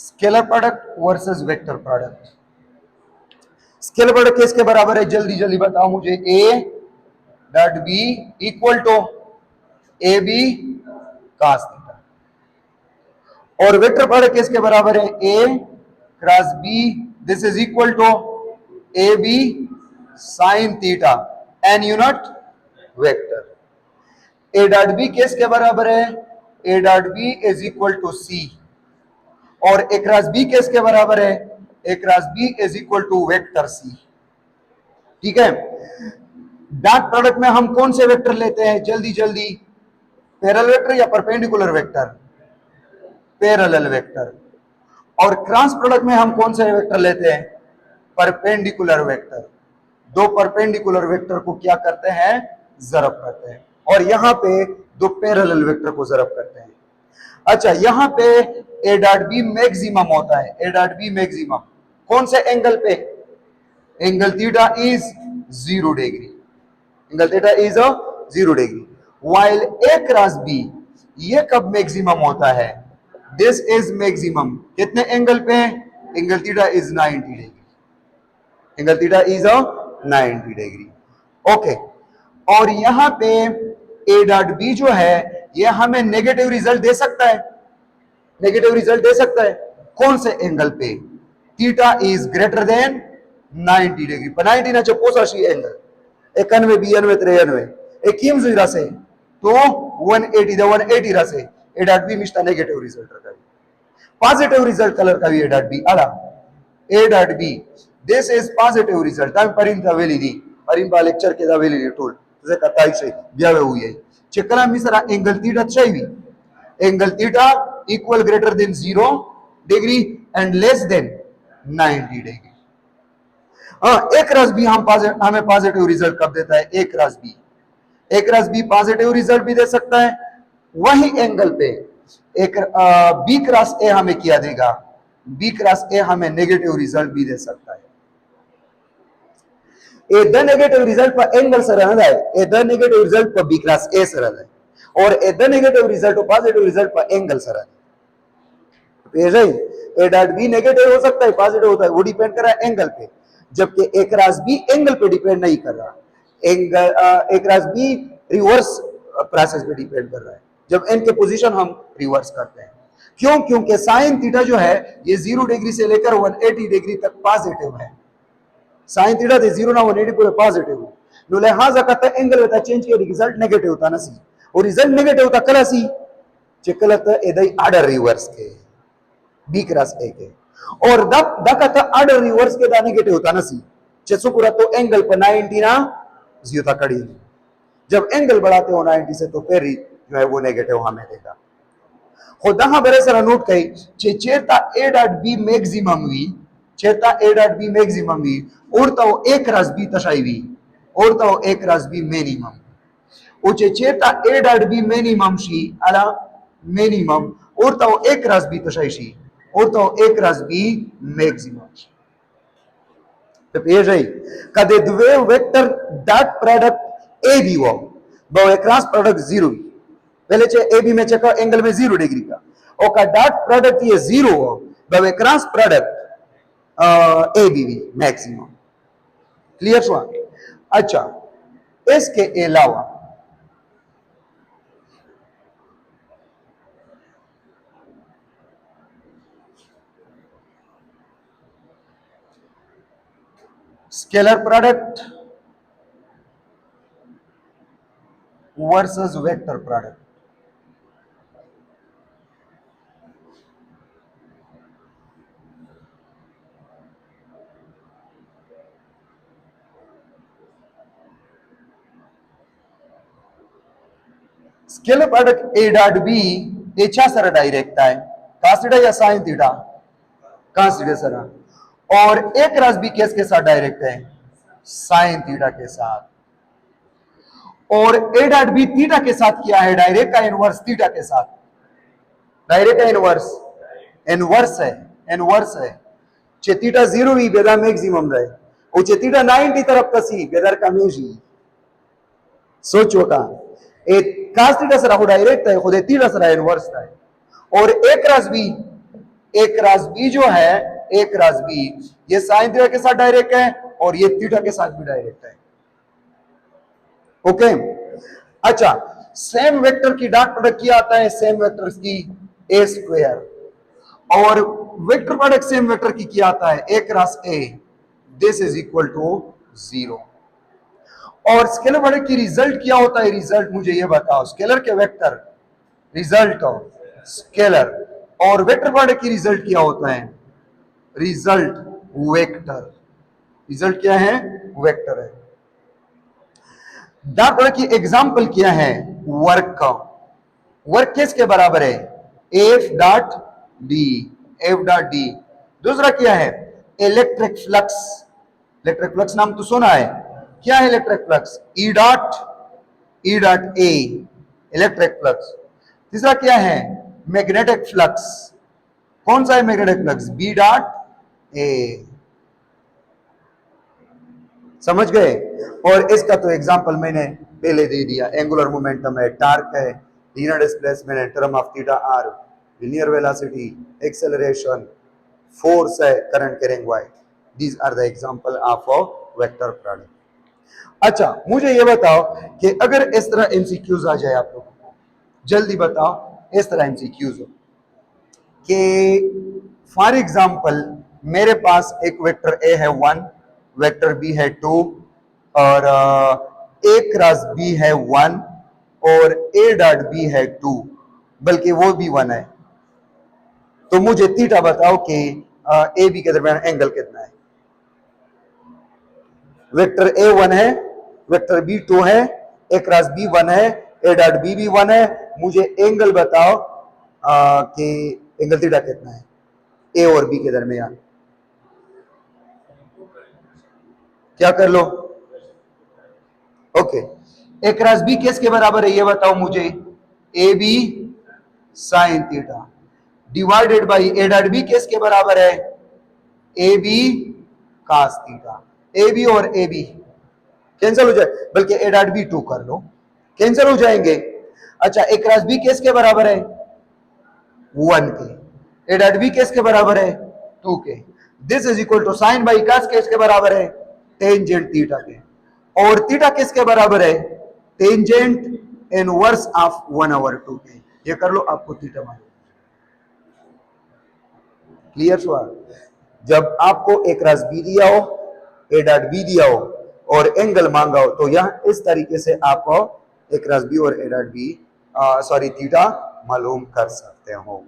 Scalar product versus vector product. Scalar product किसके बराबर है? जल्दी जल्दी बताओ मुझे। A dot B equal to A B cos theta. और वेक्टर प्रोडक्ट किसके बराबर है? A cross B, this is equal to A B sine theta n unit vector. A dot B किसके बराबर है? A dot B is equal to C. और A cross B किसके बराबर है? A cross B is equal to vector C. ठीक है। Dot product में हम कौन से वेक्टर लेते हैं? जल्दी जल्दी। पैरेलल वेक्टर या परपेंडिकुलर वेक्टर? Parallel vector. और क्रॉस प्रोडक्ट में हम कौन से वेक्टर लेते हैं? Perpendicular vector. दो परपेंडिकुलर वेक्टर को क्या करते हैं? जरब करते हैं। और यहां पे दो पैरेलल वेक्टर को जरब करते हैं। अच्छा, यहां पे ए डॉट बी मैक्सिमम होता है। ए डॉट बी मैक्सिमम कौन से एंगल पे? Angle theta is 0 degree. Angle theta is 0 degree. While a cross b ये कब मैक्सिमम होता है? दिस इज मैक्सिमम कितने एंगल पे? Angle theta is 90 degree. Angle theta is 90 degree. Okay. और यहां पे ए डॉट बी जो है ये हमें नेगेटिव रिजल्ट दे सकता है। नेगेटिव रिजल्ट दे सकता है कौन से एंगल पे? Theta is greater than 90 degree. 90 ना पोसाशी एंगल 91 92 93 एकीम जीरा से तो 180 द 180 रा से ए डॉट बी मिस्टा नेगेटिव रिजल्ट का पॉजिटिव रिजल्ट कलर का भी ए डॉट बी आला A dot B this is positive result. ताम परिंदा वेली दी परिंदा लेक्चर के दा वेली दी टोल तुझे कताई से ब्यावे हुई है चेकला मिसरा एंगल थीटा चाहिए। Angle theta equal greater than 0 degree and less than 90 degree. एक क्रॉस बी हमें पॉजिटिव रिजल्ट कब देता है? एक क्रॉस बी। एक क्रॉस बी पॉजिटिव रिजल्ट भी दे सकता है। वही एंगल पे एक बी क्रॉस ए हमें क्या देगा? बी क्रॉस ए हमें नेगेटिव रिजल्ट भी दे सकता है। ए द नेगेटिव रिजल्ट पर एंगल सरल है। ए द नेगेटिव रिजल्ट पर बी क्रॉस ए सरल है। और ए द नेगेटिव रिजल्ट और पॉजिटिव रिजल्ट पर एंगल सरल है। ए डॉट बी नेगेटिव हो सकता है, पॉजिटिव होता है, वो डिपेंड कर रहा है एंगल पे। जबकि ए क्रॉस बी एंगल पे डिपेंड नहीं कर रहा। Angle A cross be reverse process पे डिपेंड कर रहा है जब एन के पोजीशन हम रिवर्स करते हैं। क्यों? क्योंकि साइन थीटा जो है ये 0 डिग्री से लेकर 180 डिग्री तक पॉजिटिव है। साइन थीटा दे 0 ना 180 पूरे पॉजिटिव नो लिहाजा कहता है एंगल होता चेंज के रिजल्ट नेगेटिव होता ना सी और रिजल्ट नेगेटिव होता कला सी चेकलत एदई आर्डर रिवर्स के बी क्रॉस ए के और द कहता आर्डर रिवर्स के दा नेगेटिव होता ना सी चेसु पूरा तो एंगल पर 90 ना 0 तक कड़ी। जब एंगल बढ़ाते हो 90 से तो फिर जो है वो नेगेटिव हमें देगा। खुदा हाँ बरे सर नोट कही चेता ए डॉट बी मैक्सिमम वी चेता ए डॉट बी मैक्सिमम वी और तो ए क्रॉस बी तशाई वी और तो ए क्रॉस बी मिनिमम उचे चेता ए डॉट बी मिनिमम शी अला मिनिमम और तो ए क्रॉस बी तशाई शी और तो ए क्रॉस बी मैक्सिमम तो ये रही कदे द्वे वेक्टर डॉट प्रोडक्ट ए बी वो बो क्रॉस प्रोडक्ट 0 पहले चे ए बी में चेक एंगल में 0 डिग्री का ओका डॉट प्रोडक्ट ये 0 हो बो क्रॉस प्रोडक्ट ए बी वी मैक्सिमम। क्लियर हुआ? अच्छा, इसके अलावा scalar product versus vector product. Scalar product A dot B एचा सर डायरेक्ट है cos थीटा या sin theta? cos theta sir. और ए क्रॉस बी केस के साथ डायरेक्ट है sin थीटा के साथ। और ए डॉट बी थीटा के साथ क्या है? डायरेक्ट का इनवर्स थीटा के साथ। डायरेक्ट का इनवर्स इनवर्स है इनवर्स है। चे थीटा 0 ही बेदा मैक्सिमम रहे और चे थीटा 90 तरफ कसी बेदर का मेजी सोचो का एक cos थीटा सरा हो डायरेक्ट है खुद थीटा सरा इनवर्स है। और A cross B A cross B जो है, ए क्रॉस बी, ये साइन थीटा के साथ डायरेक्ट है और ये थीटा के साथ भी डायरेक्ट है। ओके, अच्छा, सेम वेक्टर की डॉट प्रोडक्ट क्या आता है, सेम वेक्टर्स की ए स्क्वायर, और वेक्टर प्रोडक्ट सेम वेक्टर की क्या आता है, A cross A, this is equal to 0। और स्केलर प्रोडक्ट की रिजल्ट क्या होता है, रिजल्ट मुझे ये बताओ, स्केलर के वेक्टर रिजल्ट ऑफ स्केलर, और वेक्टर प्रोडक्ट की रिजल्ट क्या होता है, रिजल्ट वेक्टर, रिजल्ट क्या है, वेक्टर है। डॉट प्रोडक्ट की एग्जांपल क्या है, वर्क का, वर्क किसके बराबर है, F dot D, F dot D. दूसरा क्या है, इलेक्ट्रिक फ्लक्स, इलेक्ट्रिक फ्लक्स नाम तो सुना है, क्या है electric flux, E dot A, electric flux. तीसरा क्या है, मैग्नेटिक फ्लक्स, कौन सा है magnetic flux, B dot A. समझ गए। और इसका तो एग्जांपल मैंने पहले दे दिया, एंगुलर मोमेंटम है, टार्क है, लीनियर डिस्प्लेसमेंट है, term of theta R, linear velocity, acceleration, force है, current carrying wire. These are the example of vector product. अच्छा, मुझे ये बताओ कि अगर इस तरह एमसीक्यूज आ जाए आप लोगों को, जल्दी बताओ, इस तरह एमसीक्यूज हो कि फॉर एग्जांपल मेरे पास एक वेक्टर ए है 1, वेक्टर बी है 2, और ए क्रॉस बी है 1 और ए डॉट बी है 2, बल्कि वो भी 1 है। तो मुझे थीटा बताओ कि ए बी के दरमियान एंगल कितना है। वेक्टर ए 1 है, वेक्टर बी 2 है, ए क्रॉस बी 1 है, ए डॉट बी भी 1 है, मुझे एंगल बताओ कि एंगल थीटा कितना है ए और बी के दरमियान। क्या कर लो, ओके, ए क्रॉस बी किसके बराबर है ये बताओ मुझे, A B sine theta divided by A dot B किसके बराबर है, A B cos theta. A B और ए बी कैंसिल हो जाए, बल्कि ए डॉट बी 2 कर लो, कैंसिल हो जाएंगे। अच्छा, ए क्रॉस बी किसके बराबर है, 1 के, ए डॉट बी किसके बराबर है, 2 के। This is equal to sine by cos किसके बराबर है, टेंजेंट थीटा के, और थीटा किसके बराबर है, टेंजेंट इनवर्स ऑफ 1/2 के। ये कर लो, आपको थीटा मालूम। क्लियर सवाल। जब आपको ए क्रॉस बी दिया हो, ए डॉट बी दिया हो और एंगल मांगा हो, तो यहां इस तरीके से आप ए क्रॉस बी और ए डॉट बी थीटा मालूम कर सकते हो।